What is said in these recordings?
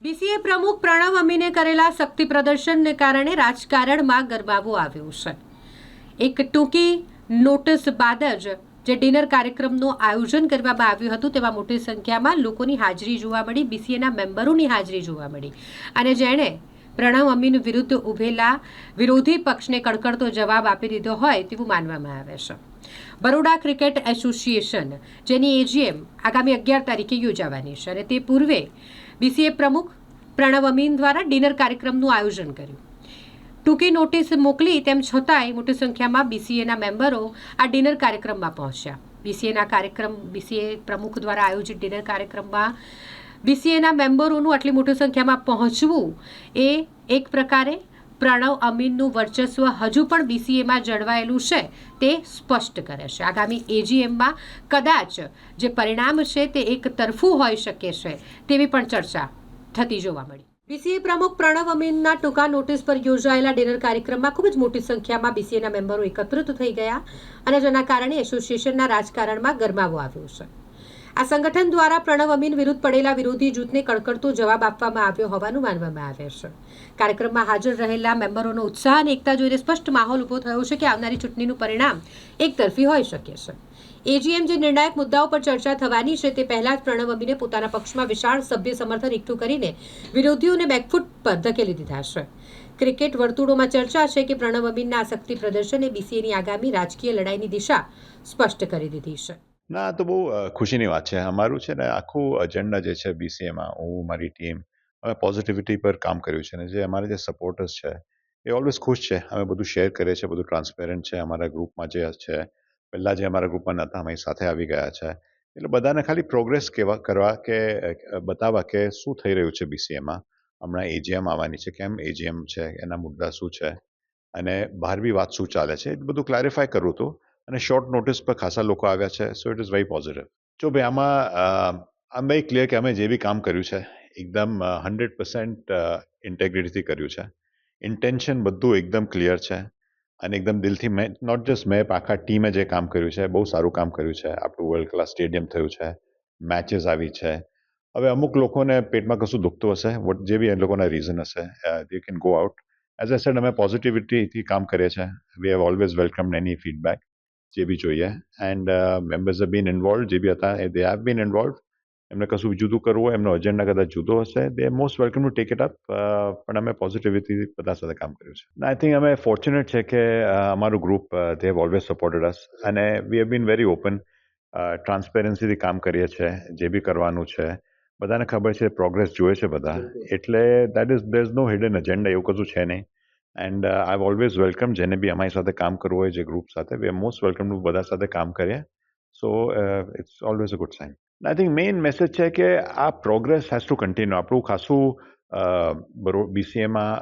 BCA પ્રમુખ પ્રણવ અમીને કરેલા શક્તિ પ્રદર્શનને કારણે રાજકારણમાં ગરમાવો આવ્યો છે. એક ટૂંકી નોટિસ બાદ જ જે ડિનર કાર્યક્રમનું આયોજન કરવામાં આવ્યું હતું તેમાં મોટી સંખ્યામાં લોકોની હાજરી જોવા મળી, બીસીએના મેમ્બરોની હાજરી જોવા મળી અને જેણે પ્રણવ અમીન વિરુદ્ધ ઉભેલા વિરોધી પક્ષને કડકડતો જવાબ આપી દીધો હોય તેવું માનવામાં આવે છે. બરોડા ક્રિકેટ એસોસિએશન જેની એજીએમ આગામી 11 તારીખે યોજાવાની છે અને તે પૂર્વે બીસીએ પ્રમુખ પ્રણવ અમીન દ્વારા ડિનર કાર્યક્રમનું આયોજન કર્યું. ટૂંકી નોટિસ મોકલી તેમ છતાંય મોટી સંખ્યામાં બીસીએના મેમ્બરો આ ડિનર કાર્યક્રમમાં પહોંચ્યા. બીસીએ પ્રમુખ દ્વારા આયોજિત ડિનર કાર્યક્રમમાં બીસીએના મેમ્બરોનું આટલી મોટી સંખ્યામાં પહોંચવું એ એક પ્રકારે પ્રણવ અમીનનું વર્ચસ્વ હજુ પણ બીસીએમાં જળવાયેલું છે તે સ્પષ્ટ કરે છે. આગામી એજીએમમાં કદાચ જે પરિણામ છે તે એક તરફું હોઈ શકે છે તેવી પણ ચર્ચા થતી જોવા મળી. બીસીએ પ્રમુખ પ્રણવ અમીનના ટૂંકા નોટિસ પર યોજાયેલા ડિનર કાર્યક્રમમાં ખૂબ જ મોટી સંખ્યામાં બીસીએના મેમ્બરો એકત્રિત થઈ ગયા અને જેના કારણે એસોસિએશનના રાજકારણમાં ગરમાવો આવ્યો છે. આ સંગઠન દ્વારા પ્રણવ અમીન વિરુદ્ધ પડેલા વિરોધી જૂથને કડકડતો જવાબ આપવામાં આવ્યો હોવાનું માનવામાં આવે છે. કાર્યક્રમમાં હાજર રહેલા મેમ્બરોનો ઉત્સાહ અને એકતા જોઈને સ્પષ્ટ માહોલ ઊભો થયો છે કે આવનારી ચૂંટણીનું પરિણામ એકતરફી હોઈ શકે છે. એજીએમ જે નિર્ણાયક મુદ્દાઓ પર ચર્ચા થવાની છે તે પહેલા જ પ્રણવ અમીને પોતાના પક્ષમાં વિશાળ સભ્ય સમર્થન એકઠું કરીને વિરોધીઓને બેકફૂટ પર ધકેલી દીધા છે. ક્રિકેટ વર્તુળોમાં ચર્ચા છે કે પ્રણવ અમીનના આ શક્તિ પ્રદર્શને બીસીએની આગામી રાજકીય લડાઈની દિશા સ્પષ્ટ કરી દીધી છે. ના, તો બહુ ખુશીની વાત છે. અમારું છે ને આખું એજન્ડા જે છે બીસીએમાં, હું મારી ટીમ અમે પોઝિટિવિટી પર કામ કર્યું છે અને જે અમારા જે સપોર્ટર્સ છે એ ઓલવેઝ ખુશ છે. અમે બધું શેર કરીએ છીએ, બધું ટ્રાન્સપેરન્ટ છે. અમારા ગ્રુપમાં જે છે, પહેલાં જે અમારા ગ્રુપમાં નહોતા અમારી સાથે આવી ગયા છે. એટલે બધાને ખાલી પ્રોગ્રેસ કરવા કે બતાવવા કે શું થઈ રહ્યું છે બીસીએમાં. હમણાં એજીએમ આવવાની છે, કેમ એજીએમ છે, એના મુદ્દા શું છે અને બહાર બી વાત શું ચાલે છે, એ બધું ક્લેરિફાય કરવું હતું. અને શોર્ટ નોટિસ પર ખાસા લોકો આવ્યા છે, so it is very positive. જો ભાઈ આમ વેરી ક્લિયર કે અમે જે બી કામ કર્યું છે એકદમ 100% ઇન્ટેગ્રિટીથી કર્યું છે. ઇન્ટેન્શન બધું એકદમ ક્લિયર છે અને એકદમ દિલથી નોટ જસ્ટ મેં આખા ટીમે જે કામ કર્યું છે બહુ સારું કામ કર્યું છે. આપણું વર્લ્ડ ક્લાસ સ્ટેડિયમ થયું છે, મેચેસ આવી છે. હવે અમુક લોકોને પેટમાં કશું દુખતું હશે, જે બી એ લોકોના રીઝન હશે, they can go out. As I said, અમે પોઝિટિવિટીથી કામ કરીએ છીએ. We have always વેલકમ્ડ any feedback જે બી જોઈએ. And members have been involve, જે બી હતા દે હેવ બીન ઇન્વોલ્વ. એમને કશું જુદું કરવું હોય, એમનો એજન્ડા કદાચ જુદો હશે, they most welcome to take it up. પણ અમે પોઝિટિવિટી બધા સાથે કામ કર્યું છે. આઈ થિંક અમે ફોર્ચ્યુનેટ છે કે અમારું group they have always supported us અને we have been very open. ટ્રાન્સપેરન્સીથી કામ કરીએ છીએ, જે બી કરવાનું છે બધાને ખબર છે, પ્રોગ્રેસ જોઈએ છે બધા. એટલે there is no hidden agenda, એવું કશું છે નહીં. એન્ડ આઈ ઓલવેઝ વેલકમ જેને બી અમારી સાથે કામ કરવું હોય, જે ગ્રુપ સાથે, we are most welcome to બધા સાથે કામ કરીએ. So it's always a good sign. I think main message છે કે આ પ્રોગ્રેસ હેઝ ટુ કન્ટિન્યુ. આપણું ખાસું બીસીએમાં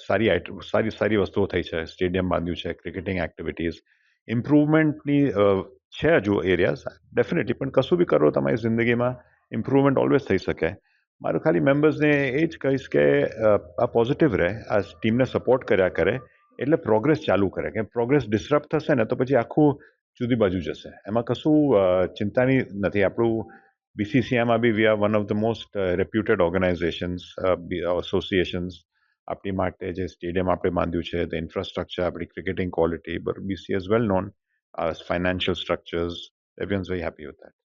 સારી વસ્તુઓ થઈ છે. સ્ટેડિયમ બાંધ્યું છે, ક્રિકેટિંગ એક્ટિવિટીઝ, ઇમ્પ્રુવમેન્ટની છે હજુ એરિયાઝ ડેફિનેટલી. પણ કશું બી કરો તમારી જિંદગીમાં, ઇમ્પ્રુવમેન્ટ ઓલવેઝ થઈ શકે. મારું ખાલી મેમ્બર્સને એ જ કહીશ કે આ પોઝિટિવ રહે, આ ટીમને સપોર્ટ કર્યા કરે, એટલે પ્રોગ્રેસ ચાલુ કરે. કે પ્રોગ્રેસ ડિસ્ટર્બ થશે ને તો પછી આખું જુદી બાજુ જશે. એમાં કશું ચિંતાની નથી. આપણું બીસીસીઆઈમાં be we are one of the most reputed organisations, associations. આપણી માટે જે સ્ટેડિયમ આપણે બાંધ્યું છે, ધ ઇન્ફ્રાસ્ટ્રક્ચર, આપણી cricketing quality, but BCA is well known. Financial structures, everyone is very happy with that.